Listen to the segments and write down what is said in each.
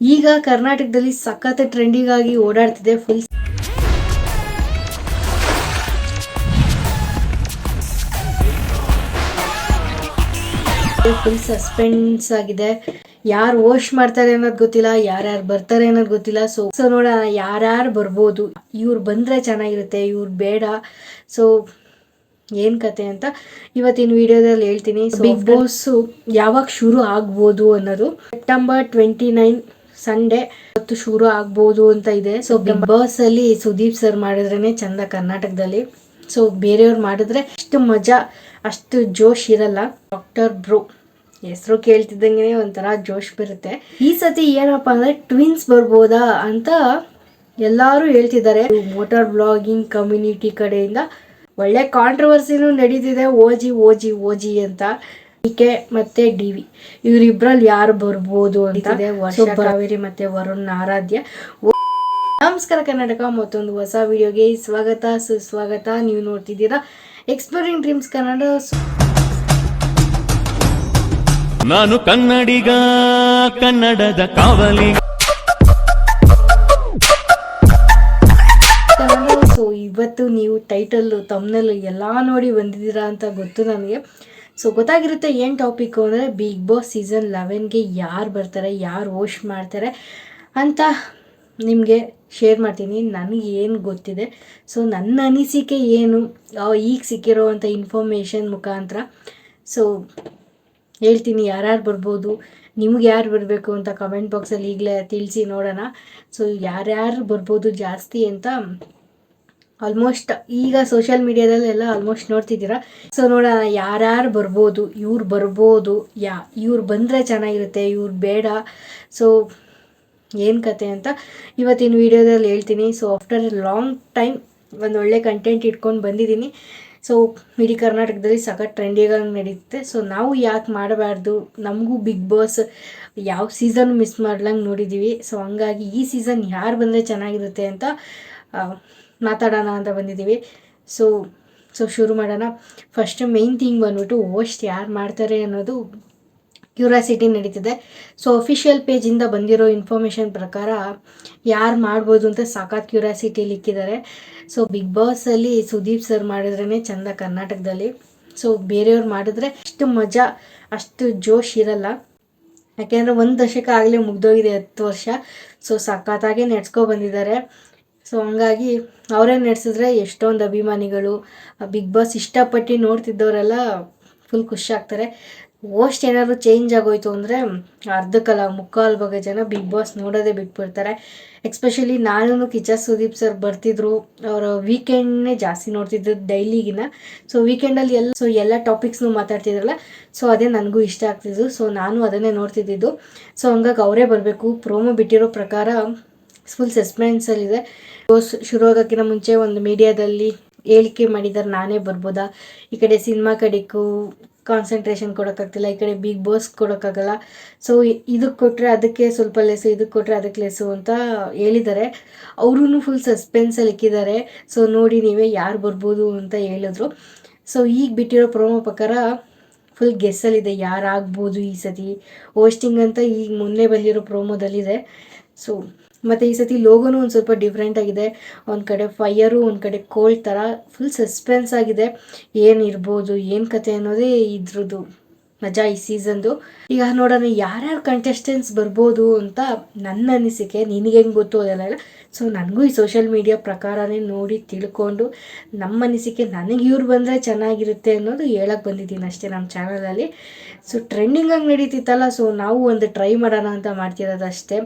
ಈಗ ಕರ್ನಾಟಕದಲ್ಲಿ ಸಖತ್ ಟ್ರೆಂಡಿಂಗ್ ಆಗಿ ಓಡಾಡ್ತಿದೆ. ಫುಲ್ ಸಸ್ಪೆನ್ಸ್ ಆಗಿದೆ. ಯಾರು ಹೋಸ್ಟ್ ಮಾಡ್ತಾರೆ ಅನ್ನೋದು ಗೊತ್ತಿಲ್ಲ, ಯಾರ್ಯಾರು ಬರ್ತಾರೆ ಅನ್ನೋದು ಗೊತ್ತಿಲ್ಲ. ಸೊ ನೋಡೋಣ ಯಾರ್ಯಾರು ಬರ್ಬೋದು, ಇವ್ರು ಬಂದರೆ ಚೆನ್ನಾಗಿರುತ್ತೆ, ಇವ್ರು ಬೇಡ. ಸೊ ಏನು ಕತೆ ಅಂತ ಇವತ್ತಿನ ವಿಡಿಯೋದಲ್ಲಿ ಹೇಳ್ತೀನಿ. ಬಿಗ್ ಬಾಸ್ ಯಾವಾಗ ಶುರು ಆಗ್ಬೋದು ಅನ್ನೋದು ಸೆಪ್ಟೆಂಬರ್ 29 ಸಂಡೇ ಇವತ್ತು ಶುರು ಆಗ್ಬೋದು ಅಂತ ಇದೆ. ಸೊ ಬಿಗ್ ಬಾಸ್ ಅಲ್ಲಿ ಸುದೀಪ್ ಸರ್ ಮಾಡಿದ್ರೇನೆ ಚಂದ ಕರ್ನಾಟಕದಲ್ಲಿ. ಸೊ ಬೇರೆಯವ್ರು ಮಾಡಿದ್ರೆ ಅಷ್ಟು ಮಜಾ, ಅಷ್ಟು ಜೋಶ್ ಇರಲ್ಲ. ಡಾಕ್ಟರ್ ಬ್ರೋ ಹೆಸರು ಕೇಳ್ತಿದ್ದಂಗೆ ಒಂಥರ ಜೋಶ್ ಬರುತ್ತೆ. ಈ ಸತಿ ಏನಪ್ಪಾ ಅಂದ್ರೆ ಟ್ವಿನ್ಸ್ ಬರ್ಬೋದಾ ಅಂತ ಎಲ್ಲರೂ ಹೇಳ್ತಿದ್ದಾರೆ. ಮೋಟಾರ್ ಬ್ಲಾಗಿಂಗ್ ಕಮ್ಯುನಿಟಿ ಕಡೆಯಿಂದ ಒಳ್ಳೆ ಕಾಂಟ್ರವರ್ಸಿನೂ ನಡೀತಿದೆ. ಓಜಿ ಓಜಿ ಓಜಿ ಅಂತ ಕೆ ಮತ್ತೆ ಡಿವಿ ಇವರಿಬ್ರಲ್ಲಿ ಯಾರು ಬರ್ಬೋದು ಅಂತಿದೆ. ವರ್ಷ ಕಾವೇರಿ ಮತ್ತೆ ವರುಣ್ ಆರಾಧ್ಯ. ನಮಸ್ಕಾರ ಕರ್ನಾಟಕ, ಮತ್ತೊಂದು ಹೊಸ ವಿಡಿಯೋಗೆ ಸ್ವಾಗತ ಸುಸ್ವಾಗತ. ನೀವು ನೋಡ್ತಿದ್ದೀರಾ ಎಕ್ಸ್ಪ್ಲೋರಿಂಗ್ ಡ್ರೀಮ್ಸ್ ಕನ್ನಡ. ನಾನು ಕನ್ನಡಿಗ, ಕನ್ನಡದ ಕಾವಲಿ. ಸೊ ಇವತ್ತು ನೀವು ಟೈಟಲ್ ತಮ್ನಲ್ಲಿ ಎಲ್ಲ ನೋಡಿ ಬಂದಿದ್ದೀರಾ ಅಂತ ಗೊತ್ತು ನನಗೆ. ಸೊ ಗೊತ್ತಾಗಿರುತ್ತೆ ಏನು ಟಾಪಿಕ್ಕು ಅಂದರೆ ಬಿಗ್ ಬಾಸ್ ಸೀಸನ್ 11ಗೆ ಯಾರು ಬರ್ತಾರೆ, ಯಾರು ಹೋಸ್ಟ್ ಮಾಡ್ತಾರೆ ಅಂತ ನಿಮಗೆ ಶೇರ್ ಮಾಡ್ತೀನಿ. ನನಗೆ ಏನು ಗೊತ್ತಿದೆ, ಸೊ ನನ್ನ ಅನಿಸಿಕೆ ಏನು ಈಗ ಸಿಕ್ಕಿರೋವಂಥ ಇನ್ಫಾರ್ಮೇಷನ್ ಮುಖಾಂತರ ಸೊ ಹೇಳ್ತೀನಿ. ಯಾರ್ಯಾರು ಬರ್ಬೋದು, ನಿಮ್ಗೆ ಯಾರು ಬರಬೇಕು ಅಂತ ಕಮೆಂಟ್ ಬಾಕ್ಸಲ್ಲಿ ಈಗಲೇ ತಿಳಿಸಿ ನೋಡೋಣ. ಸೊ ಯಾರ್ಯಾರು ಬರ್ಬೋದು ಜಾಸ್ತಿ ಅಂತ ಆಲ್ಮೋಸ್ಟ್ ಈಗ ಸೋಷಿಯಲ್ ಮೀಡಿಯಾದಲ್ಲೆಲ್ಲ ಆಲ್ಮೋಸ್ಟ್ ನೋಡ್ತಿದ್ದೀರಾ. ಸೊ ನೋಡೋಣ ಯಾರ್ಯಾರು ಬರ್ಬೋದು, ಇವ್ರು ಬರ್ಬೋದು, ಇವ್ರು ಬಂದರೆ ಚೆನ್ನಾಗಿರುತ್ತೆ, ಇವ್ರು ಬೇಡ. ಸೊ ಏನು ಕತೆ ಅಂತ ಇವತ್ತಿನ ವಿಡಿಯೋದಲ್ಲಿ ಹೇಳ್ತೀನಿ. So after A long time ಒಂದು ಒಳ್ಳೆ ಕಂಟೆಂಟ್ ಇಟ್ಕೊಂಡು ಬಂದಿದ್ದೀನಿ. ಸೊ ಇಡೀ ಕರ್ನಾಟಕದಲ್ಲಿ ಸಖತ್ ಟ್ರೆಂಡಿಂಗಾಗಿ ನಡೀತೆ. ಸೊ ನಾವು ಯಾಕೆ ಮಾಡಬಾರ್ದು, ನಮಗೂ ಬಿಗ್ ಬಾಸ್ ಯಾವ ಸೀಸನ್ ಮಿಸ್ ಮಾಡ್ಲಂಗೆ ನೋಡಿದ್ದೀವಿ. ಸೊ ಹಂಗಾಗಿ ಈ ಸೀಸನ್ ಯಾರು ಬಂದರೆ ಚೆನ್ನಾಗಿರುತ್ತೆ ಅಂತ ಮಾತಾಡೋಣ ಅಂತ ಬಂದಿದ್ದೀವಿ. ಸೊ ಶುರು ಮಾಡೋಣ. ಫಸ್ಟ್ ಮೇನ್ ಥಿಂಗ್ ಬಂದ್ಬಿಟ್ಟು ಹೋಸ್ಟ್ ಯಾರು ಮಾಡ್ತಾರೆ ಅನ್ನೋದು ಕ್ಯೂರಿಯಾಸಿಟಿ ನಡೀತಿದೆ. ಸೊ ಅಫಿಷಿಯಲ್ ಪೇಜಿಂದ ಬಂದಿರೋ ಇನ್ಫಾರ್ಮೇಷನ್ ಪ್ರಕಾರ ಯಾರು ಮಾಡ್ಬೋದು ಅಂತ ಸಾಕಾತ್ ಕ್ಯೂರಿಯಾಸಿಟಿ ಇಕ್ಕಿದ್ದಾರೆ. ಸೊ ಬಿಗ್ ಬಾಸಲ್ಲಿ ಸುದೀಪ್ ಸರ್ ಮಾಡಿದ್ರೇ ಚಂದ ಕರ್ನಾಟಕದಲ್ಲಿ. ಸೊ ಬೇರೆಯವ್ರು ಮಾಡಿದ್ರೆ ಅಷ್ಟು ಮಜಾ, ಅಷ್ಟು ಜೋಶ್ ಇರಲ್ಲ. ಯಾಕೆಂದರೆ 1 ದಶಕ ಆಗಲೇ ಮುಗ್ದೋಗಿದೆ, 10 ವರ್ಷ. ಸೊ ಸಖತ್ತಾಗೆ ನಡ್ಸ್ಕೊ ಬಂದಿದ್ದಾರೆ. ಸೊ ಹಂಗಾಗಿ ಅವರೇ ನಡೆಸಿದ್ರೆ ಎಷ್ಟೊಂದು ಅಭಿಮಾನಿಗಳು ಬಿಗ್ ಬಾಸ್ ಇಷ್ಟಪಟ್ಟು ನೋಡ್ತಿದ್ದವರೆಲ್ಲ ಫುಲ್ ಖುಷಿ ಆಗ್ತಾರೆ. ಹೋಸ್ಟ್ ಏನಾದರೂ ಚೇಂಜ್ ಆಗೋಯ್ತು ಅಂದರೆ ಅರ್ಧಕ್ಕಲ್ಲ ಮುಕ್ಕಾಲು ಭಾಗ ಜನ ಬಿಗ್ ಬಾಸ್ ನೋಡೋದೇ ಬಿಟ್ಬಿಡ್ತಾರೆ. ಎಕ್ಸ್ಪೆಷಲಿ ನಾನು ಕಿಚ್ಚ ಸುದೀಪ್ ಸರ್ ಬರ್ತಿದ್ರು, ಅವರ ವೀಕೆಂಡ್ನೇ ಜಾಸ್ತಿ ನೋಡ್ತಿದ್ರು ಡೈಲಿಗಿನ. ಸೊ ವೀಕೆಂಡಲ್ಲಿ ಎಲ್ಲ ಟಾಪಿಕ್ಸ್ನು ಮಾತಾಡ್ತಿದ್ರಲ್ಲ, ಸೊ ಅದೇ ನನಗೂ ಇಷ್ಟ ಆಗ್ತಿದ್ದು. ಸೊ ನಾನು ಅದನ್ನೇ ನೋಡ್ತಿದ್ದಿದ್ದು. ಸೊ ಹಂಗಾಗಿ ಅವರೇ ಬರಬೇಕು. ಪ್ರೋಮೋ ಬಿಟ್ಟಿರೋ ಪ್ರಕಾರ ಫುಲ್ ಸಸ್ಪೆನ್ಸಲ್ಲಿದೆ. ಶುರು ಆಗೋಕ್ಕಿಂತ ಮುಂಚೆ ಒಂದು ಮೀಡಿಯಾದಲ್ಲಿ ಹೇಳಿಕೆ ಮಾಡಿದ್ದಾರೆ, ನಾನೇ ಬರ್ಬೋದಾ, ಈ ಕಡೆ ಸಿನಿಮಾ ಕಡೆಗೂ ಕಾನ್ಸಂಟ್ರೇಷನ್ ಕೊಡೋಕ್ಕಾಗ್ತಿಲ್ಲ, ಈ ಕಡೆ ಬಿಗ್ ಬಾಸ್ ಕೊಡೋಕ್ಕಾಗಲ್ಲ. ಸೊ ಇದಕ್ಕೆ ಕೊಟ್ಟರೆ ಅದಕ್ಕೆ ಸ್ವಲ್ಪ ಲೆಸ್ಸು, ಇದಕ್ಕೆ ಕೊಟ್ಟರೆ ಅದಕ್ಕೆ ಲೆಸ್ಸು ಅಂತ ಹೇಳಿದ್ದಾರೆ. ಅವ್ರೂ ಫುಲ್ ಸಸ್ಪೆನ್ಸಲ್ಲಿ ಇಕ್ಕಿದ್ದಾರೆ. ಸೊ ನೋಡಿ ನೀವೇ ಯಾರು ಬರ್ಬೋದು ಅಂತ ಹೇಳಿದ್ರು. ಸೊ ಈಗ ಬಿಟ್ಟಿರೋ ಪ್ರೋಮೋ ಪ್ರಕಾರ ಫುಲ್ ಗೆಸ್ಸಲ್ಲಿದೆ ಯಾರಾಗ್ಬೋದು ಈ ಸತಿ ಹೋಸ್ಟಿಂಗ್ ಅಂತ. ಈಗ ಮೊನ್ನೆ ಬಂದಿರೋ ಪ್ರೋಮೋದಲ್ಲಿದೆ. ಸೊ ಮತ್ತು ಈ ಸತಿ ಲೋಗೋನು ಒಂದು ಸ್ವಲ್ಪ ಡಿಫ್ರೆಂಟ್ ಆಗಿದೆ. ಒಂದು ಕಡೆ ಫೈರು, ಒಂದು ಕಡೆ ಕೋಲ್ಡ್ ಥರ ಫುಲ್ ಸಸ್ಪೆನ್ಸ್ ಆಗಿದೆ. ಏನಿರ್ಬೋದು, ಏನು ಕತೆ ಅನ್ನೋದೇ ಇದ್ರದ್ದು ಮಜಾ ಈ ಸೀಸನ್ದು. ಈಗ ನೋಡೋಣ ಯಾರ್ಯಾರು ಕಂಟೆಸ್ಟೆಂಟ್ಸ್ ಬರ್ಬೋದು ಅಂತ ನನ್ನ ಅನಿಸಿಕೆ. ನಿನಗೆ ಹೆಂಗೆ ಗೊತ್ತು ಅದೆಲ್ಲ. ಸೊ ನನಗೂ ಈ ಸೋಷಿಯಲ್ ಮೀಡಿಯಾ ಪ್ರಕಾರನೇ ನೋಡಿ ತಿಳ್ಕೊಂಡು ನಮ್ಮ ಅನಿಸಿಕೆ, ನನಗೆ ಇವ್ರು ಬಂದರೆ ಚೆನ್ನಾಗಿರುತ್ತೆ ಅನ್ನೋದು ಹೇಳಕ್ಕೆ ಬಂದಿದ್ದೀನಿ ಅಷ್ಟೇ ನಮ್ಮ ಚಾನಲಲ್ಲಿ. ಸೊ ಟ್ರೆಂಡಿಂಗಾಗಿ ನಡೀತಿತ್ತಲ್ಲ, ಸೊ ನಾವು ಒಂದು ಟ್ರೈ ಮಾಡೋಣ ಅಂತ ಮಾಡ್ತಿರೋದು ಅಷ್ಟೇ.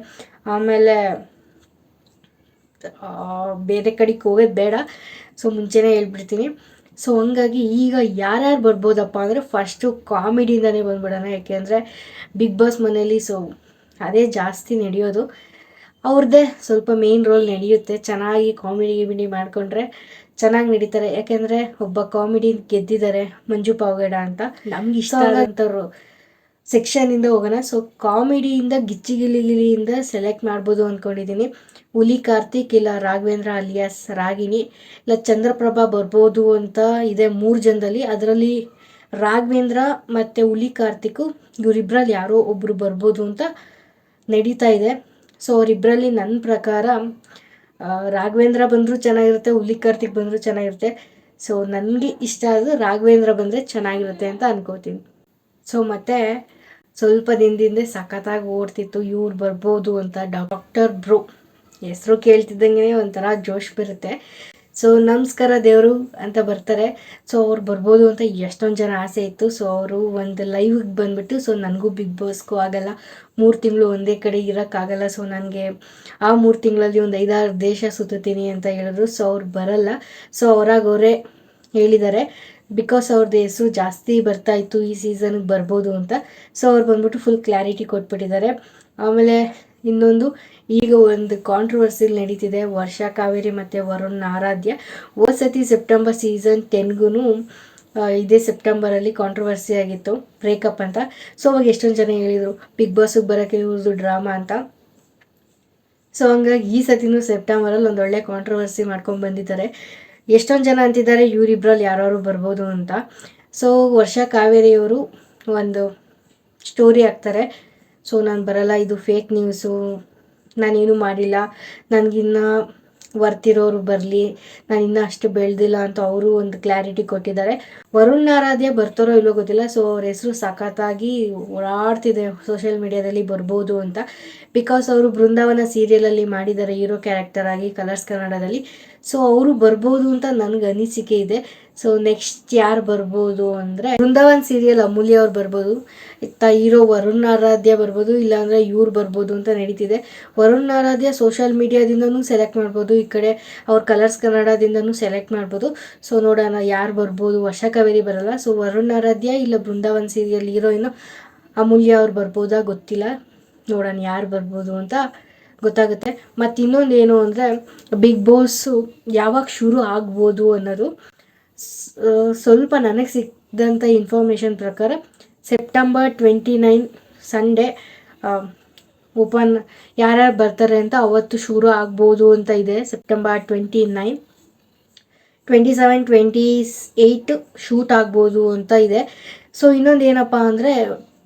ಆಮೇಲೆ ಬೇರೆ ಕಡೆಗೆ ಹೋಗೋದು ಬೇಡ. ಸೊ ಮುಂಚೆನೇ ಹೇಳ್ಬಿಡ್ತೀನಿ. ಸೊ ಹಂಗಾಗಿ ಈಗ ಯಾರ್ಯಾರು ಬರ್ಬೋದಪ್ಪ ಅಂದರೆ ಫಸ್ಟು ಕಾಮಿಡಿಯಿಂದನೇ ಬಂದ್ಬಿಡೋಣ. ಯಾಕೆಂದರೆ ಬಿಗ್ ಬಾಸ್ ಮನೇಲಿ ಸೊ ಅದೇ ಜಾಸ್ತಿ ನಡೆಯೋದು. ಅವ್ರದ್ದೇ ಸ್ವಲ್ಪ ಮೇನ್ ರೋಲ್ ನಡೆಯುತ್ತೆ. ಚೆನ್ನಾಗಿ ಕಾಮಿಡಿ ಮಾಡಿಕೊಂಡ್ರೆ ಚೆನ್ನಾಗಿ ನಡೀತಾರೆ. ಯಾಕೆಂದರೆ ಒಬ್ಬ ಕಾಮಿಡಿ ಗೆದ್ದಿದ್ದಾರೆ, ಮಂಜು ಪಾವಗಡ ಅಂತ. ನಮ್ಗೆ ಇಷ್ಟ ಆಗೋಂಥವ್ರು ಸೆಕ್ಷನಿಂದ ಹೋಗೋಣ. ಸೊ ಕಾಮಿಡಿಯಿಂದ ಗಿಚ್ಚಿಗಿಲಿಗಿಲಿಯಿಂದ ಸೆಲೆಕ್ಟ್ ಮಾಡ್ಬೋದು ಅಂದ್ಕೊಂಡಿದ್ದೀನಿ. ಹುಲಿ ಕಾರ್ತಿಕ್, ಇಲ್ಲ ರಾಘವೇಂದ್ರ ಅಲಿಯಾಸ್ ರಾಗಿಣಿ, ಇಲ್ಲ ಚಂದ್ರಪ್ರಭಾ ಬರ್ಬೋದು ಅಂತ ಇದೆ 3 ಜನದಲ್ಲಿ. ಅದರಲ್ಲಿ ರಾಘವೇಂದ್ರ ಮತ್ತು ಹುಲಿ ಕಾರ್ತಿಕ್ ಇವರಿಬ್ಬರಲ್ಲಿ ಯಾರೋ ಒಬ್ಬರು ಬರ್ಬೋದು ಅಂತ ನಡೀತಾ ಇದೆ. ಸೊ ಅವರಿಬ್ಬರಲ್ಲಿ ನನ್ನ ಪ್ರಕಾರ ರಾಘವೇಂದ್ರ ಬಂದರೂ ಚೆನ್ನಾಗಿರುತ್ತೆ, ಹುಲಿ ಕಾರ್ತಿಕ್ ಬಂದರೂ ಚೆನ್ನಾಗಿರುತ್ತೆ. ಸೊ ನನಗೆ ಇಷ್ಟ ಆದರೂ ರಾಘವೇಂದ್ರ ಬಂದರೆ ಚೆನ್ನಾಗಿರುತ್ತೆ ಅಂತ ಅನ್ಕೋತೀನಿ. ಸೊ ಮತ್ತು ಸ್ವಲ್ಪ ದಿನದಿಂದ ಸಖತ್ತಾಗಿ ಓಡ್ತಿತ್ತು ಇವ್ರು ಬರ್ಬೋದು ಅಂತ. ಡಾಕ್ಟರ್ ಬ್ರೋ ಹೆಸರು ಕೇಳ್ತಿದ್ದಂಗೆ ಒಂಥರ ಜೋಶ್ ಬರುತ್ತೆ. ಸೊ ನಮಸ್ಕಾರ ದೇವರು ಅಂತ ಬರ್ತಾರೆ. ಸೊ ಅವ್ರು ಬರ್ಬೋದು ಅಂತ ಎಷ್ಟೊಂದು ಜನ ಆಸೆ ಇತ್ತು. ಸೊ ಅವರು ಒಂದು ಲೈವ್ಗೆ ಬಂದುಬಿಟ್ಟು, ಸೊ ನನಗೂ ಬಿಗ್ ಬಾಸ್ಗೂ ಆಗಲ್ಲ, 3 ತಿಂಗಳು ಒಂದೇ ಕಡೆ ಇರೋಕ್ಕಾಗಲ್ಲ, ಸೊ ನನಗೆ ಆ 3 ತಿಂಗಳಲ್ಲಿ ಒಂದು 5-6 ದೇಶ ಸುತ್ತೀನಿ ಅಂತ ಹೇಳಿದ್ರು. ಸೊ ಅವ್ರು ಬರಲ್ಲ. ಸೊ ಅವರೇ ಹೇಳಿದ್ದಾರೆ, ಬಿಕಾಸ್ ಅವ್ರದ್ದು ಹೆಸರು ಜಾಸ್ತಿ ಬರ್ತಾಯಿತ್ತು ಈ ಸೀಸನ್ಗೆ ಬರ್ಬೋದು ಅಂತ. ಸೊ ಅವ್ರು ಬಂದ್ಬಿಟ್ಟು ಫುಲ್ ಕ್ಲಾರಿಟಿ ಕೊಟ್ಬಿಟ್ಟಿದ್ದಾರೆ. ಆಮೇಲೆ ಇನ್ನೊಂದು, ಈಗ ಒಂದು ಕಾಂಟ್ರವರ್ಸಿ ನಡೀತಿದೆ ವರ್ಷಾ ಕಾವೇರಿ ಮತ್ತು ವರುಣ್ ಆರಾಧ್ಯ. ಹೋದ ಸತಿ ಸೆಪ್ಟೆಂಬರ್ ಸೀಸನ್ 10ಗೂ ಇದೇ ಸೆಪ್ಟೆಂಬರಲ್ಲಿ ಕಾಂಟ್ರವರ್ಸಿ ಆಗಿತ್ತು, ಬ್ರೇಕಪ್ ಅಂತ. ಸೊ ಅವಾಗ ಎಷ್ಟೊಂದು ಜನ ಹೇಳಿದರು ಬಿಗ್ ಬಾಸಿಗೆ ಬರೋಕ್ಕೆ ಇವ್ರದ್ದು ಡ್ರಾಮಾ ಅಂತ. ಸೊ ಹಂಗಾಗಿ ಈ ಸತಿನೂ ಸೆಪ್ಟೆಂಬರಲ್ಲಿ ಒಂದು ಒಳ್ಳೆ ಕಾಂಟ್ರವರ್ಸಿ ಮಾಡ್ಕೊಂಡು ಬಂದಿದ್ದಾರೆ. ಎಷ್ಟೊಂದು ಜನ ಅಂತಿದ್ದಾರೆ ಇವರಿಬ್ಬರಲ್ಲಿ ಯಾರು ಬರ್ಬೋದು ಅಂತ. ಸೊ ವರ್ಷಾ ಕಾವೇರಿಯವರು ಒಂದು ಸ್ಟೋರಿ ಹಾಕ್ತಾರೆ, ಸೊ ನಾನು ಬರಲ್ಲ, ಇದು ಫೇಕ್ ನ್ಯೂಸು, ನಾನೇನು ಮಾಡಿಲ್ಲ, ನನಗಿನ್ನ ವರ್ತಿರೋರು ಬರಲಿ, ನಾನು ಇನ್ನೂ ಅಷ್ಟು ಬೆಳೆದಿಲ್ಲ ಅಂತ ಅವರು ಒಂದು ಕ್ಲಾರಿಟಿ ಕೊಟ್ಟಿದ್ದಾರೆ. ವರುಣ್ ಆರಾಧ್ಯ ಬರ್ತಾರೋ ಇಲ್ಲೋ ಗೊತ್ತಿಲ್ಲ. ಸೊ ಅವ್ರ ಹೆಸರು ಸಖತ್ತಾಗಿ ಓಡಾಡ್ತಿದೆ ಸೋಷಿಯಲ್ ಮೀಡಿಯಾದಲ್ಲಿ ಬರ್ಬೋದು ಅಂತ. ಬಿಕಾಸ್ ಅವರು ಬೃಂದಾವನ ಸೀರಿಯಲಲ್ಲಿ ಮಾಡಿದ್ದಾರೆ ಹೀರೋ ಕ್ಯಾರೆಕ್ಟರ್ ಆಗಿ ಕಲರ್ಸ್ ಕನ್ನಡದಲ್ಲಿ. ಸೊ ಅವರು ಬರ್ಬೋದು ಅಂತ ನನಗೆ ಅನಿಸಿಕೆ ಇದೆ. ಸೊ ನೆಕ್ಸ್ಟ್ ಯಾರು ಬರ್ಬೋದು ಅಂದರೆ ಬೃಂದಾವನ್ ಸೀರಿಯಲ್ ಅಮೂಲ್ಯ ಅವ್ರು ಬರ್ಬೋದು, ಹೀರೋ ವರುಣ್ ಆರಾಧ್ಯ ಬರ್ಬೋದು, ಇಲ್ಲಾಂದರೆ ಇವ್ರು ಬರ್ಬೋದು ಅಂತ ನಡೀತಿದೆ. ವರುಣ್ ಆರಾಧ್ಯ ಸೋಷಿಯಲ್ ಮೀಡಿಯಾದಿಂದನೂ ಸೆಲೆಕ್ಟ್ ಮಾಡ್ಬೋದು, ಈ ಕಡೆ ಅವ್ರ ಕಲರ್ಸ್ ಕನ್ನಡದಿಂದನೂ ಸೆಲೆಕ್ಟ್ ಮಾಡ್ಬೋದು. ಸೊ ನೋಡೋಣ ಯಾರು ಬರ್ಬೋದು. ವರ್ಷಾ ಕಾವೇರಿ ಬರಲ್ಲ. ಸೊ ವರುಣ್ ಆರಾಧ್ಯ ಇಲ್ಲ ಬೃಂದಾವನ್ ಸೀರಿಯಲ್ ಹೀರೋಯಿನು ಅಮೂಲ್ಯ ಅವ್ರು ಬರ್ಬೋದಾ ಗೊತ್ತಿಲ್ಲ, ನೋಡೋಣ ಯಾರು ಬರ್ಬೋದು ಅಂತ ಗೊತ್ತಾಗುತ್ತೆ. ಮತ್ತು ಇನ್ನೊಂದು ಏನು ಅಂದರೆ ಬಿಗ್ ಬಾಸು ಯಾವಾಗ ಶುರು ಆಗ್ಬೋದು ಅನ್ನೋದು ಸ್ವಲ್ಪ ನನಗೆ ಸಿಕ್ಕಿದಂಥ ಇನ್ಫಾರ್ಮೇಷನ್ ಪ್ರಕಾರ ಸೆಪ್ಟೆಂಬರ್ 29 ಸಂಡೇ ಓಪನ್ ಯಾರ್ಯಾರು ಬರ್ತಾರೆ ಅಂತ ಅವತ್ತು ಶುರು ಆಗ್ಬೋದು ಅಂತ ಇದೆ. ಸೆಪ್ಟೆಂಬರ್ 29, 27, 28 ಶೂಟ್ ಆಗ್ಬೋದು ಅಂತ ಇದೆ. ಸೊ ಇನ್ನೊಂದು ಏನಪ್ಪ ಅಂದರೆ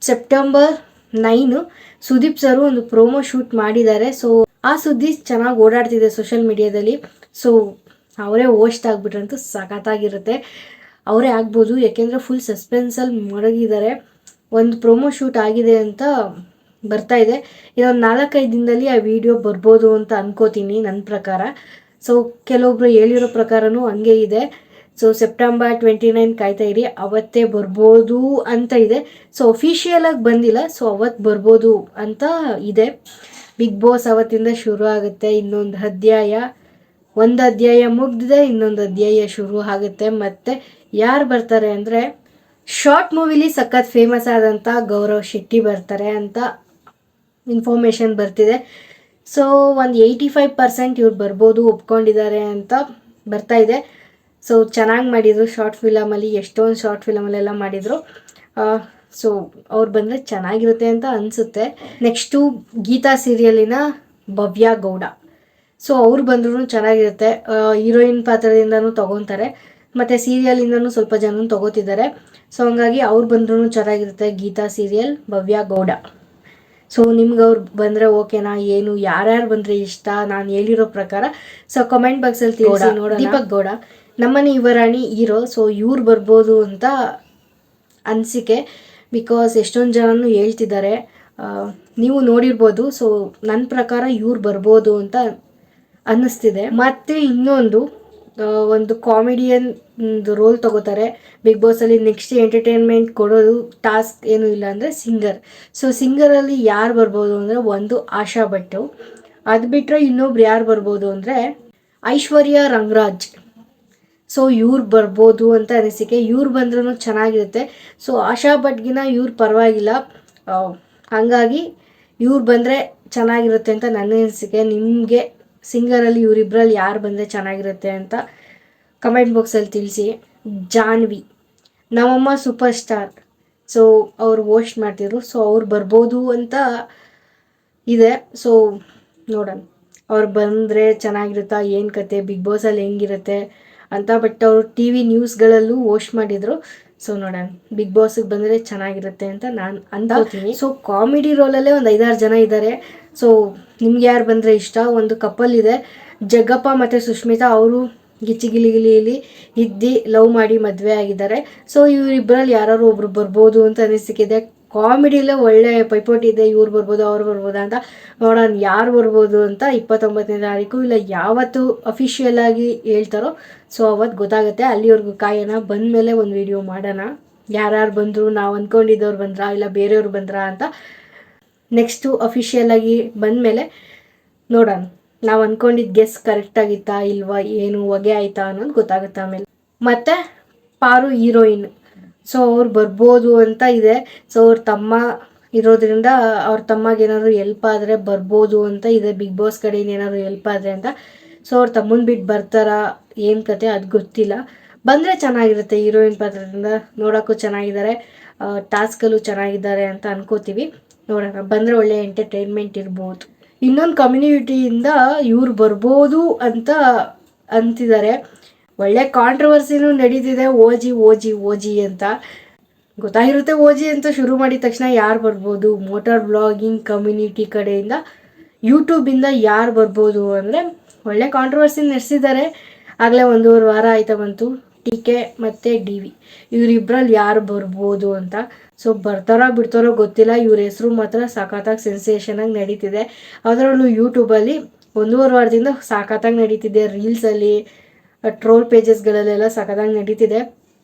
ಸೆಪ್ಟೆಂಬರ್ 9 ಸುದೀಪ್ ಸರು ಒಂದು ಪ್ರೋಮೋ ಶೂಟ್ ಮಾಡಿದ್ದಾರೆ. ಸೊ ಆ ಸುದ್ದಿ ಚೆನ್ನಾಗಿ ಓಡಾಡ್ತಿದೆ ಸೋಷಿಯಲ್ ಮೀಡಿಯಾದಲ್ಲಿ. ಸೊ ಅವರೇ ಹೋಸ್ಟ್ ಆಗಿಬಿಟ್ರಂತೂ ಸಖತ್ತಾಗಿರುತ್ತೆ, ಅವರೇ ಆಗ್ಬೋದು. ಯಾಕೆಂದರೆ ಫುಲ್ ಸಸ್ಪೆನ್ಸಲ್ಲಿ ಮಡಗಿದ್ದಾರೆ. ಒಂದು ಪ್ರೋಮೋ ಶೂಟ್ ಆಗಿದೆ ಅಂತ ಬರ್ತಾ ಇದೆ. ಇನ್ನೊಂದು 4-5 ದಿನದಲ್ಲಿ ಆ ವಿಡಿಯೋ ಬರ್ಬೋದು ಅಂತ ಅನ್ಕೋತೀನಿ ನನ್ನ ಪ್ರಕಾರ. ಸೊ ಕೆಲವೊಬ್ರು ಹೇಳಿರೋ ಪ್ರಕಾರನೂ ಹಂಗೆ ಇದೆ. ಸೊ ಸೆಪ್ಟೆಂಬರ್ 29 ಕಾಯ್ತಾ ಇರಿ, ಅವತ್ತೇ ಬರ್ಬೋದು ಅಂತ ಇದೆ. ಸೊ ಅಫಿಷಿಯಲಾಗಿ ಬಂದಿಲ್ಲ, ಸೊ ಅವತ್ತು ಬರ್ಬೋದು ಅಂತ ಇದೆ. ಬಿಗ್ ಬಾಸ್ ಅವತ್ತಿಂದ ಶುರು ಆಗುತ್ತೆ. ಇನ್ನೊಂದು ಒಂದು ಅಧ್ಯಾಯ ಮುಗ್ದಿದೆ, ಇನ್ನೊಂದು ಅಧ್ಯಾಯ ಶುರು ಆಗುತ್ತೆ. ಮತ್ತು ಯಾರು ಬರ್ತಾರೆ ಅಂದರೆ ಶಾರ್ಟ್ ಮೂವಿಲಿ ಸಖತ್ ಫೇಮಸ್ ಆದಂಥ ಗೌರವ್ ಶೆಟ್ಟಿ ಬರ್ತಾರೆ ಅಂತ ಇನ್ಫಾರ್ಮೇಷನ್ ಬರ್ತಿದೆ. ಸೊ ಒಂದು 85% ಇವ್ರು ಬರ್ಬೋದು, ಒಪ್ಕೊಂಡಿದ್ದಾರೆ ಅಂತ ಬರ್ತಾ ಇದೆ. ಸೊ ಚೆನ್ನಾಗಿ ಮಾಡಿದರು ಶಾರ್ಟ್ ಫಿಲಮಲ್ಲಿ, ಎಷ್ಟೊಂದು ಶಾರ್ಟ್ ಫಿಲಮಲ್ಲೆಲ್ಲ ಮಾಡಿದರು. ಸೊ ಅವ್ರು ಬಂದರೆ ಚೆನ್ನಾಗಿರುತ್ತೆ ಅಂತ ಅನಿಸುತ್ತೆ. ನೆಕ್ಸ್ಟು ಗೀತಾ ಸೀರಿಯಲಿನ ಭವ್ಯ ಗೌಡ, ಸೊ ಅವ್ರು ಬಂದ್ರೂ ಚೆನ್ನಾಗಿರುತ್ತೆ. ಹೀರೋಯಿನ್ ಪಾತ್ರದಿಂದನೂ ತೊಗೊತಾರೆ, ಮತ್ತು ಸೀರಿಯಲಿಂದನೂ ಸ್ವಲ್ಪ ಜನ ತೊಗೋತಿದ್ದಾರೆ. ಸೊ ಹಂಗಾಗಿ ಅವ್ರು ಬಂದ್ರೂ ಚೆನ್ನಾಗಿರುತ್ತೆ. ಗೀತಾ ಸೀರಿಯಲ್ ಭವ್ಯ ಗೌಡ. ಸೊ ನಿಮ್ಗೆ ಅವ್ರು ಬಂದರೆ ಓಕೆನಾ, ಏನು ಯಾರ್ಯಾರು ಬಂದರೆ ಇಷ್ಟ ನಾನು ಹೇಳಿರೋ ಪ್ರಕಾರ? ಸೊ ಕಮೆಂಟ್ ಬಾಕ್ಸಲ್ಲಿ ತಿಳಿಸಿ ನೋಡೋಣ. ದೀಪಕ್ ಗೌಡ ನಮ್ಮನೆ ಯುವರಾಣಿ ಹೀರೋ. ಸೊ ಇವ್ರು ಬರ್ಬೋದು ಅಂತ ಅನಿಸಿಕೆ, ಬಿಕಾಸ್ ಎಷ್ಟೊಂದು ಜನನೂ ಹೇಳ್ತಿದ್ದಾರೆ, ನೀವು ನೋಡಿರ್ಬೋದು. ಸೊ ನನ್ನ ಪ್ರಕಾರ ಇವ್ರು ಬರ್ಬೋದು ಅಂತ ಅನ್ನಿಸ್ತಿದೆ. ಮತ್ತು ಇನ್ನೊಂದು ಒಂದು ಕಾಮಿಡಿಯನ್ ರೋಲ್ ತೊಗೋತಾರೆ ಬಿಗ್ ಬಾಸಲ್ಲಿ. ನೆಕ್ಸ್ಟ್ ಎಂಟರ್ಟೈನ್ಮೆಂಟ್ ಕೊಡೋದು ಟಾಸ್ಕ್ ಏನೂ ಇಲ್ಲ ಅಂದರೆ ಸಿಂಗರ್. ಸೊ ಸಿಂಗರಲ್ಲಿ ಯಾರು ಬರ್ಬೋದು ಅಂದರೆ ಒಂದು ಆಶಾ ಭಟ್ಟು, ಅದು ಬಿಟ್ಟರೆ ಇನ್ನೊಬ್ರು ಯಾರು ಬರ್ಬೋದು ಅಂದರೆ ಐಶ್ವರ್ಯ ರಂಗರಾಜ್. ಸೊ ಇವ್ರು ಬರ್ಬೋದು ಅಂತ ಅನಿಸಿಕೆ. ಇವ್ರು ಬಂದ್ರೂ ಚೆನ್ನಾಗಿರುತ್ತೆ. ಸೊ ಆಶಾ ಭಟ್ಗಿನ ಇವ್ರು ಪರವಾಗಿಲ್ಲ, ಹಾಗಾಗಿ ಇವ್ರು ಬಂದರೆ ಚೆನ್ನಾಗಿರುತ್ತೆ ಅಂತ ನನ್ನ ಅನಿಸಿಕೆ. ನಿಮಗೆ ಸಿಂಗರಲ್ಲಿ ಇವರಿಬ್ಬರಲ್ಲಿ ಯಾರು ಬಂದರೆ ಚೆನ್ನಾಗಿರುತ್ತೆ ಅಂತ ಕಮೆಂಟ್ ಬಾಕ್ಸಲ್ಲಿ ತಿಳಿಸಿ. ಜಾನ್ವಿ ನಮ್ಮಮ್ಮ ಸೂಪರ್ ಸ್ಟಾರ್, ಸೊ ಅವ್ರು ಹೋಸ್ಟ್ ಮಾಡ್ತಿದ್ರು. ಸೊ ಅವ್ರು ಬರ್ಬೋದು ಅಂತ ಇದೆ. ಸೊ ನೋಡೋಣ ಅವ್ರು ಬಂದರೆ ಚೆನ್ನಾಗಿರುತ್ತಾ, ಏನು ಕತೆ, ಬಿಗ್ ಬಾಸಲ್ಲಿ ಹೆಂಗಿರುತ್ತೆ ಅಂತ. ಬಟ್ ಅವರು ಟಿ ವಿ ನ್ಯೂಸ್ಗಳಲ್ಲೂ ಹೋಸ್ಟ್ ಮಾಡಿದರು. ಸೊ ನೋಡೋಣ ಬಿಗ್ ಬಾಸಿಗೆ ಬಂದರೆ ಚೆನ್ನಾಗಿರುತ್ತೆ ಅಂತ ನಾನು ಅಂದ್ಕೋತೀನಿ. ಸೊ ಕಾಮಿಡಿ ರೋಲಲ್ಲೇ ಒಂದು 5-6 ಜನ ಇದ್ದಾರೆ. ಸೊ ನಿಮ್ಗೆ ಯಾರು ಬಂದರೆ ಇಷ್ಟ? ಒಂದು ಕಪಲ್ ಇದೆ, ಜಗ್ಗಪ್ಪ ಮತ್ತು ಸುಷ್ಮಿತಾ. ಅವರು ಗಿಲಿಗಿಲಿಯಲ್ಲಿ ಇದ್ದು ಲವ್ ಮಾಡಿ ಮದುವೆ ಆಗಿದ್ದಾರೆ. ಸೊ ಇವರಿಬ್ಬರಲ್ಲಿ ಯಾರು ಒಬ್ರು ಬರ್ಬೋದು ಅಂತ ಅನಿಸಿಕಿದೆ. ಕಾಮಿಡಿಯಲ್ಲೇ ಒಳ್ಳೆ ಪೈಪೋಟಿ ಇದೆ, ಇವ್ರು ಬರ್ಬೋದು ಅವ್ರು ಬರ್ಬೋದಾ ಅಂತ. ನೋಡೋಣ ಯಾರು ಬರ್ಬೋದು ಅಂತ. 29ನೇ ತಾರೀಕು ಇಲ್ಲ ಯಾವತ್ತು ಅಫಿಷಿಯಲ್ ಆಗಿ ಹೇಳ್ತಾರೋ ಸೊ ಅವತ್ತು ಗೊತ್ತಾಗುತ್ತೆ. ಅಲ್ಲಿವರೆಗೂ ಕಾಯೋಣ. ಬಂದಮೇಲೆ ಒಂದು ವಿಡಿಯೋ ಮಾಡೋಣ. ಯಾರ್ಯಾರು ಬಂದರು, ನಾವು ಅಂದ್ಕೊಂಡಿದ್ದವ್ರು ಬಂದ್ರಾ ಇಲ್ಲ ಬೇರೆಯವ್ರು ಬಂದ್ರಾ ಅಂತ. ನೆಕ್ಸ್ಟು ಅಫಿಷಿಯಲ್ ಆಗಿ ಬಂದಮೇಲೆ ನೋಡೋಣ ನಾವು ಅಂದ್ಕೊಂಡಿದ್ದು ಗೆಸ್ ಕರೆಕ್ಟಾಗಿತ್ತಾ ಇಲ್ವಾ, ಏನು ಹೊಗೆ ಆಯಿತಾ ಅನ್ನೋದು ಗೊತ್ತಾಗುತ್ತೆ ಆಮೇಲೆ. ಮತ್ತು ಪಾರು ಹೀರೋಯಿನ್, ಸೊ ಅವ್ರು ಬರ್ಬೋದು ಅಂತ ಇದೆ. ಸೊ ಅವ್ರ ತಮ್ಮ ಇರೋದ್ರಿಂದ ಅವ್ರ ತಮ್ಮಗೆ ಏನಾದ್ರು ಎಲ್ಪ್ ಆದರೆ ಬರ್ಬೋದು ಅಂತ ಇದೆ, ಬಿಗ್ ಬಾಸ್ ಕಡೆಯಿಂದ ಏನಾದ್ರು ಎಲ್ಪ್ ಆದರೆ ಅಂತ. ಸೊ ಅವ್ರ ತಮ್ಮನ ಬಿಟ್ಟು ಬರ್ತಾರಾ ಏನು ಕತೆ ಅದು ಗೊತ್ತಿಲ್ಲ. ಬಂದರೆ ಚೆನ್ನಾಗಿರುತ್ತೆ. ಹೀರೋಯಿನ್ ಪಾತ್ರದಿಂದ ನೋಡೋಕ್ಕೂ ಚೆನ್ನಾಗಿದ್ದಾರೆ, ಟಾಸ್ಕಲ್ಲೂ ಚೆನ್ನಾಗಿದ್ದಾರೆ ಅಂತ ಅನ್ಕೋತೀವಿ. ನೋಡೋಣ, ಬಂದರೆ ಒಳ್ಳೆ ಎಂಟರ್ಟೈನ್ಮೆಂಟ್ ಇರ್ಬೋದು. ಇನ್ನೊಂದು ಕಮ್ಯುನಿಟಿಯಿಂದ ಇವ್ರು ಬರ್ಬೋದು ಅಂತ ಅಂತಿದ್ದಾರೆ. ಒಳ್ಳೆ ಕಾಂಟ್ರವರ್ಸಿನೂ ನಡೀತಿದೆ. ಓಜಿ ಅಂತ ಗೊತ್ತಾಗಿರುತ್ತೆ. ಓಜಿ ಅಂತ ಶುರು ಮಾಡಿದ ತಕ್ಷಣ ಯಾರು ಬರ್ಬೋದು? ಮೋಟಾರ್ ಬ್ಲಾಗಿಂಗ್ ಕಮ್ಯುನಿಟಿ ಕಡೆಯಿಂದ, ಯೂಟ್ಯೂಬಿಂದ ಯಾರು ಬರ್ಬೋದು ಅಂದರೆ ಒಳ್ಳೆ ಕಾಂಟ್ರವರ್ಸಿ ನಡೆಸಿದ್ದಾರೆ. ಆಗಲೇ 1.5 ವಾರ ಆಯ್ತಾ ಬಂತು. TK ಮತ್ತು DV ಇವರಿಬ್ಬರಲ್ಲಿ ಯಾರು ಬರ್ಬೋದು ಅಂತ. ಸೊ ಬರ್ತಾರೋ ಬಿಡ್ತಾರೋ ಗೊತ್ತಿಲ್ಲ. ಇವ್ರ ಹೆಸರು ಮಾತ್ರ ಸಖತ್ತಾಗಿ ಸೆನ್ಸೇಷನಾಗಿ ನಡೀತಿದೆ. ಅದರಲ್ಲೂ ಯೂಟ್ಯೂಬಲ್ಲಿ 1.5 ವಾರದಿಂದ ಸಖತ್ತಾಗಿ ನಡೀತಿದೆ. ರೀಲ್ಸಲ್ಲಿ, ಟ್ರೋಲ್ ಪೇಜಸ್ಗಳಲ್ಲೆಲ್ಲ ಸಖತ್ತಾಗಿ ನಡೀತಿದೆ.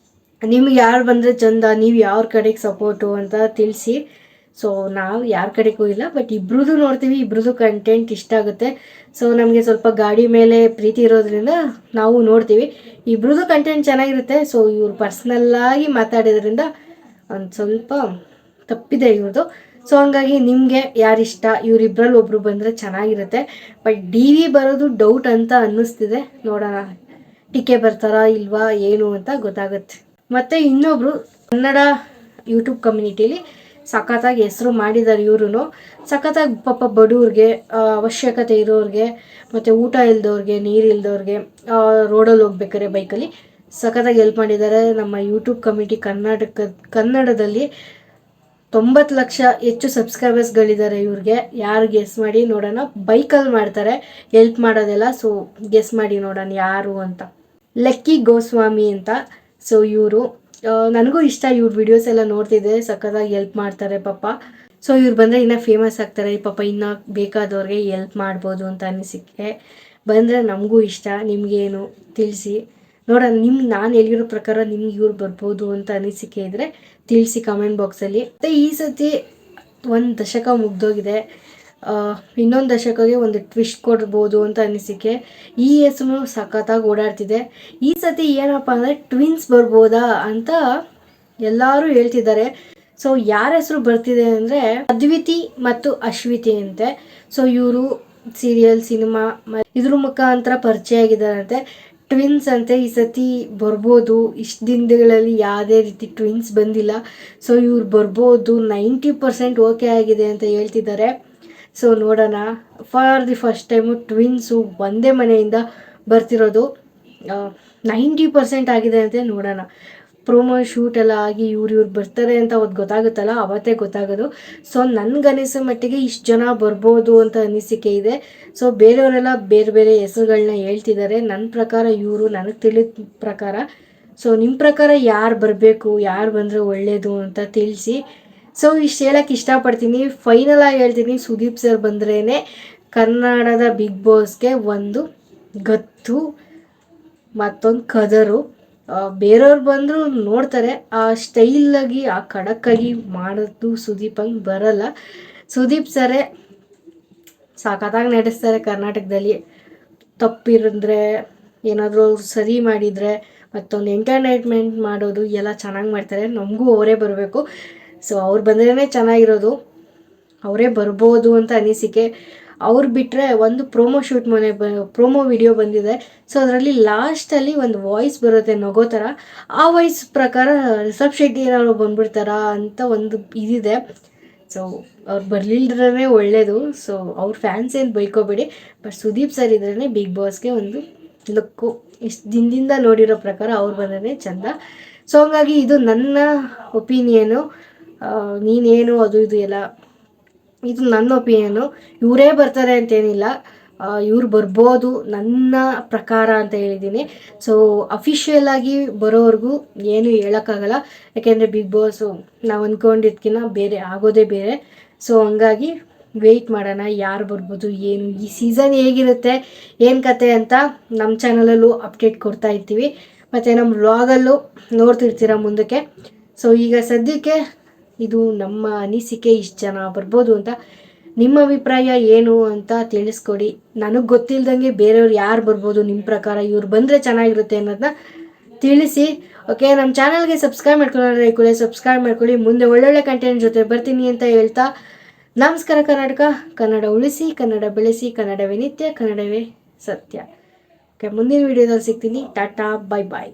ನಿಮ್ಗೆ ಯಾರು ಬಂದರೆ ಚಂದ, ನೀವು ಯಾರ ಕಡೆಗೆ ಸಪೋರ್ಟು ಅಂತ ತಿಳಿಸಿ. ಸೊ ನಾವು ಯಾರ ಕಡೆಗೂ ಇಲ್ಲ, ಬಟ್ ಇಬ್ರದ್ದು ನೋಡ್ತೀವಿ, ಇಬ್ರದ್ದು ಕಂಟೆಂಟ್ ಇಷ್ಟ ಆಗುತ್ತೆ. ಸೊ ನಮಗೆ ಸ್ವಲ್ಪ ಗಾಡಿ ಮೇಲೆ ಪ್ರೀತಿ ಇರೋದ್ರಿಂದ ನಾವು ನೋಡ್ತೀವಿ. ಇಬ್ರದ್ದು ಕಂಟೆಂಟ್ ಚೆನ್ನಾಗಿರುತ್ತೆ. ಸೊ ಇವ್ರು ಪರ್ಸ್ನಲ್ಲಾಗಿ ಮಾತಾಡೋದ್ರಿಂದ ಒಂದು ಸ್ವಲ್ಪ ತಪ್ಪಿದೆ ಇವ್ರದ್ದು. ಸೊ ಹಂಗಾಗಿ ನಿಮಗೆ ಯಾರಿಷ್ಟ? ಇವರಿಬ್ಬರಲ್ಲಿ ಒಬ್ಬರು ಬಂದರೆ ಚೆನ್ನಾಗಿರುತ್ತೆ. ಬಟ್ DV ಬರೋದು ಡೌಟ್ ಅಂತ ಅನ್ನಿಸ್ತಿದೆ. ನೋಡೋಣ TK ಬರ್ತಾರಾ ಇಲ್ವಾ ಏನು ಅಂತ ಗೊತ್ತಾಗುತ್ತೆ. ಮತ್ತು ಇನ್ನೊಬ್ಬರು ಕನ್ನಡ ಯೂಟ್ಯೂಬ್ ಕಮ್ಯುನಿಟೀಲಿ ಸಖತ್ತಾಗಿ ಹೆಸರು ಮಾಡಿದ್ದಾರೆ. ಇವರು ಸಖತ್ತಾಗಿ ಪಾಪ ಬಡವ್ರಿಗೆ, ಅವಶ್ಯಕತೆ ಇರೋರಿಗೆ, ಮತ್ತು ಊಟ ಇಲ್ದವ್ರಿಗೆ, ನೀರು ಇಲ್ದವ್ರಿಗೆ, ರೋಡಲ್ಲಿ ಹೋಗ್ಬೇಕಾರೆ ಬೈಕಲ್ಲಿ ಸಖತ್ತಾಗಿ ಹೆಲ್ಪ್ ಮಾಡಿದ್ದಾರೆ. ನಮ್ಮ ಯೂಟ್ಯೂಬ್ ಕಮ್ಯುನಿಟಿ ಕನ್ನಡದಲ್ಲಿ 90 ಲಕ್ಷ ಹೆಚ್ಚು ಸಬ್ಸ್ಕ್ರೈಬರ್ಸ್ಗಳಿದ್ದಾರೆ ಇವ್ರಿಗೆ. ಯಾರು ಗೆಸ್ ಮಾಡಿ ನೋಡೋಣ. ಬೈಕಲ್ಲಿ ಮಾಡ್ತಾರೆ ಹೆಲ್ಪ್ ಮಾಡೋದೆಲ್ಲ. ಸೊ ಗೆಸ್ ಮಾಡಿ ನೋಡೋಣ ಯಾರು ಅಂತ. ಲಕ್ಕಿ ಗೋಸ್ವಾಮಿ ಅಂತ. ಸೊ ಇವರು ನನಗೂ ಇಷ್ಟ, ಇವ್ರ ವಿಡಿಯೋಸ್ ಎಲ್ಲ ನೋಡ್ತಿದ್ದೆ, ಸಖತ್ತಾಗಿ ಹೆಲ್ಪ್ ಮಾಡ್ತಾರೆ ಪಾಪ. ಸೊ ಇವ್ರು ಬಂದರೆ ಇನ್ನೂ ಫೇಮಸ್ ಆಗ್ತಾರೆ ಪಾಪ, ಇನ್ನೂ ಬೇಕಾದವ್ರಿಗೆ ಹೆಲ್ಪ್ ಮಾಡ್ಬೋದು ಅಂತ ಅನಿಸಿಕೆ ಬಂದರೆ ನಮಗೂ ಇಷ್ಟ. ನಿಮಗೇನು ತಿಳಿಸಿ ನೋಡೋಣ. ನಾನು ಹೇಳಿರೋ ಪ್ರಕಾರ ನಿಮ್ಗೆ ಇವ್ರು ಬರ್ಬೋದು ಅಂತ ಅನಿಸಿಕೆ ಇದ್ದರೆ ತಿಳಿಸಿ ಕಮೆಂಟ್ ಬಾಕ್ಸಲ್ಲಿ. ಮತ್ತು ಈ ಸತಿ 1 ದಶಕ ಮುಗ್ದೋಗಿದೆ, ಇನ್ನೊಂದು ದಶಕಕ್ಕೆ ಒಂದು ಟ್ವಿಸ್ಟ್ ಕೊಡ್ಬೋದು ಅಂತ ಅನಿಸಿಕೆ. ಈ ಹೆಸರು ಸಖತ್ತಾಗಿ ಓಡಾಡ್ತಿದೆ. ಈ ಸತಿ ಏನಪ್ಪ ಅಂದರೆ ಟ್ವಿನ್ಸ್ ಬರ್ಬೋದಾ ಅಂತ ಎಲ್ಲರೂ ಹೇಳ್ತಿದ್ದಾರೆ. ಸೊ ಯಾರ ಹೆಸರು ಬರ್ತಿದೆ ಅಂದರೆ ಅದ್ವಿತಿ ಮತ್ತು ಅಶ್ವಿತಿ ಅಂತೆ. ಸೊ ಇವರು ಸೀರಿಯಲ್, ಸಿನಿಮಾ ಇದ್ರ ಮುಖಾಂತರ ಪರಿಚಯ ಆಗಿದ್ದಾರಂತೆ. ಟ್ವಿನ್ಸ್ ಅಂತೆ ಈ ಸತಿ ಬರ್ಬೋದು. ಇಷ್ಟು ದಿನಗಳಲ್ಲಿ ಯಾವುದೇ ರೀತಿ ಟ್ವಿನ್ಸ್ ಬಂದಿಲ್ಲ. ಸೊ ಇವ್ರು ಬರ್ಬೋದು. 90% ಓಕೆ ಆಗಿದೆ ಅಂತ ಹೇಳ್ತಿದ್ದಾರೆ. ಸೊ ನೋಡೋಣ. For the first time twins ಒಂದೇ ಮನೆಯಿಂದ ಬರ್ತಿರೋದು. 90% ಆಗಿದೆ ಅಂತೆ. ನೋಡೋಣ. ಪ್ರೋಮೋ ಶೂಟ್ ಎಲ್ಲ ಆಗಿ ಇವ್ರು ಬರ್ತಾರೆ ಅಂತ ಅವತ್ತು ಗೊತ್ತಾಗುತ್ತಲ್ಲ, ಅವತ್ತೇ ಗೊತ್ತಾಗೋದು. ಸೊ ನನಗನಿಸೋ ಮಟ್ಟಿಗೆ ಇಷ್ಟು ಜನ ಬರ್ಬೋದು ಅಂತ ಅನಿಸಿಕೆ ಇದೆ. ಸೊ ಬೇರೆಯವರೆಲ್ಲ ಬೇರೆ ಬೇರೆ ಹೆಸರುಗಳನ್ನ ಹೇಳ್ತಿದ್ದಾರೆ. ನನ್ನ ಪ್ರಕಾರ ಇವರು, ನನಗೆ ತಿಳಿದ ಪ್ರಕಾರ. ಸೊ ನಿಮ್ಮ ಪ್ರಕಾರ ಯಾರು ಬರಬೇಕು, ಯಾರು ಬಂದರೆ ಒಳ್ಳೆಯದು ಅಂತ ತಿಳಿಸಿ. ಸೊ ಇಷ್ಟು ಹೇಳೋಕ್ಕೆ ಇಷ್ಟಪಡ್ತೀನಿ. ಫೈನಲ್ ಆಗಿ ಹೇಳ್ತೀನಿ, ಸುದೀಪ್ ಸರ್ ಬಂದ್ರೇ ಕನ್ನಡದ ಬಿಗ್ ಬಾಸ್ಗೆ ಒಂದು ಗತ್ತು, ಮತ್ತೊಂದು ಕದರು. ಬೇರೆಯವ್ರು ಬಂದರೂ ನೋಡ್ತಾರೆ, ಆ ಸ್ಟೈಲಾಗಿ, ಆ ಖಡಕ್ಕಾಗಿ ಮಾಡೋದು ಸುದೀಪ್ ಹಂಗೆ ಬರಲ್ಲ. ಸುದೀಪ್ ಸರೇ ಸಖತ್ತಾಗಿ ನಡೆಸ್ತಾರೆ ಕರ್ನಾಟಕದಲ್ಲಿ. ತಪ್ಪಿರಿದ್ರೆ ಏನಾದರೂ ಸರಿ ಮಾಡಿದರೆ ಮತ್ತೊಂದು ಎಂಟರ್ಟೈನ್ಮೆಂಟ್ ಮಾಡೋದು ಎಲ್ಲ ಚೆನ್ನಾಗಿ ಮಾಡ್ತಾರೆ. ನಮಗೂ ಅವರೇ ಬರಬೇಕು. ಸೊ ಅವ್ರು ಬಂದ್ರೇ ಚೆನ್ನಾಗಿರೋದು. ಅವರೇ ಬರ್ಬೋದು ಅಂತ ಅನಿಸಿಕೆ. ಅವ್ರು ಬಿಟ್ಟರೆ ಒಂದು ಪ್ರೋಮೋ ಶೂಟ್ ಪ್ರೋಮೋ ವಿಡಿಯೋ ಬಂದಿದೆ. ಸೊ ಅದರಲ್ಲಿ ಲಾಸ್ಟಲ್ಲಿ ಒಂದು ವಾಯ್ಸ್ ಬರುತ್ತೆ ನಗೋ ಥರ. ಆ ವಾಯ್ಸ್ ಪ್ರಕಾರ ರಿಷಬ್ ಶೆಟ್ಟಿ ಏನಾದ್ರು ಬಂದ್ಬಿಡ್ತಾರಾ ಅಂತ ಒಂದು ಇದಿದೆ. ಸೊ ಅವ್ರು ಬರಲಿಲ್ಲದ್ರೇ ಒಳ್ಳೆಯದು. ಸೊ ಅವ್ರ ಫ್ಯಾನ್ಸ್ ಏನು ಬೈಕೋಬೇಡಿ, ಬಟ್ ಸುದೀಪ್ ಸರ್ ಇದ್ರೇ ಬಿಗ್ ಬಾಸ್ಗೆ ಒಂದು ಲುಕ್ಕು. ಇಷ್ಟು ದಿನದಿಂದ ನೋಡಿರೋ ಪ್ರಕಾರ ಅವ್ರು ಬಂದ್ರೇ ಚೆಂದ. ಸೊ ಹಂಗಾಗಿ ಇದು ನನ್ನ ಒಪಿನಿಯನು. ನೀನೇನು ಅದು ಇದು ಎಲ್ಲ ಇದು ನನ್ನ ಒಪಿನಿಯನು. ಇವರೇ ಬರ್ತಾರೆ ಅಂತೇನಿಲ್ಲ, ಇವ್ರು ಬರ್ಬೋದು ನನ್ನ ಪ್ರಕಾರ ಅಂತ ಹೇಳಿದ್ದೀನಿ. ಸೊ ಅಫಿಷಿಯಲ್ ಆಗಿ ಬರೋವರೆಗೂ ಏನು ಹೇಳೋಕ್ಕಾಗಲ್ಲ, ಯಾಕೆಂದರೆ ಬಿಗ್ ಬಾಸು ನಾವು ಅಂದ್ಕೊಂಡಿದ್ದಕ್ಕಿಂತ ಬೇರೆ ಆಗೋದೇ ಬೇರೆ. ಸೊ ಹಂಗಾಗಿ ವೆಯ್ಟ್ ಮಾಡೋಣ, ಯಾರು ಬರ್ಬೋದು, ಏನು ಈ ಸೀಸನ್ ಹೇಗಿರುತ್ತೆ, ಏನು ಕತೆ ಅಂತ ನಮ್ಮ ಚಾನಲಲ್ಲೂ ಅಪ್ಡೇಟ್ ಕೊಡ್ತಾ ಇರ್ತೀವಿ, ಮತ್ತು ನಮ್ಮ ವ್ಲಾಗಲ್ಲೂ ನೋಡ್ತಿರ್ತೀರ ಮುಂದಕ್ಕೆ. ಸೊ ಈಗ ಸದ್ಯಕ್ಕೆ ಇದು ನಮ್ಮ ಅನಿಸಿಕೆ, ಇಷ್ಟು ಜನ ಬರ್ಬೋದು ಅಂತ. ನಿಮ್ಮ ಅಭಿಪ್ರಾಯ ಏನು ಅಂತ ತಿಳಿಸ್ಕೊಡಿ. ನನಗೆ ಗೊತ್ತಿಲ್ದಂಗೆ ಬೇರೆಯವ್ರು ಯಾರು ಬರ್ಬೋದು ನಿಮ್ಮ ಪ್ರಕಾರ, ಇವ್ರು ಬಂದರೆ ಚೆನ್ನಾಗಿರುತ್ತೆ ಅನ್ನೋದನ್ನ ತಿಳಿಸಿ. ಓಕೆ, ನಮ್ಮ ಚಾನಲ್ಗೆ ಸಬ್ಸ್ಕ್ರೈಬ್ ಮಾಡ್ಕೊಳ್ಳೋದ್ರೆ ಕೂಡ ಸಬ್ಸ್ಕ್ರೈಬ್ ಮಾಡ್ಕೊಳ್ಳಿ. ಮುಂದೆ ಒಳ್ಳೊಳ್ಳೆ ಕಂಟೆಂಟ್ ಜೊತೆ ಬರ್ತೀನಿ ಅಂತ ಹೇಳ್ತಾ, ನಮಸ್ಕಾರ ಕರ್ನಾಟಕ. ಕನ್ನಡ ಉಳಿಸಿ, ಕನ್ನಡ ಬೆಳೆಸಿ, ಕನ್ನಡವೇ ನಿತ್ಯ, ಕನ್ನಡವೇ ಸತ್ಯ. ಓಕೆ, ಮುಂದಿನ ವೀಡಿಯೋದಲ್ಲಿ ಸಿಗ್ತೀನಿ. ಟಾಟಾ, ಬೈ ಬಾಯ್.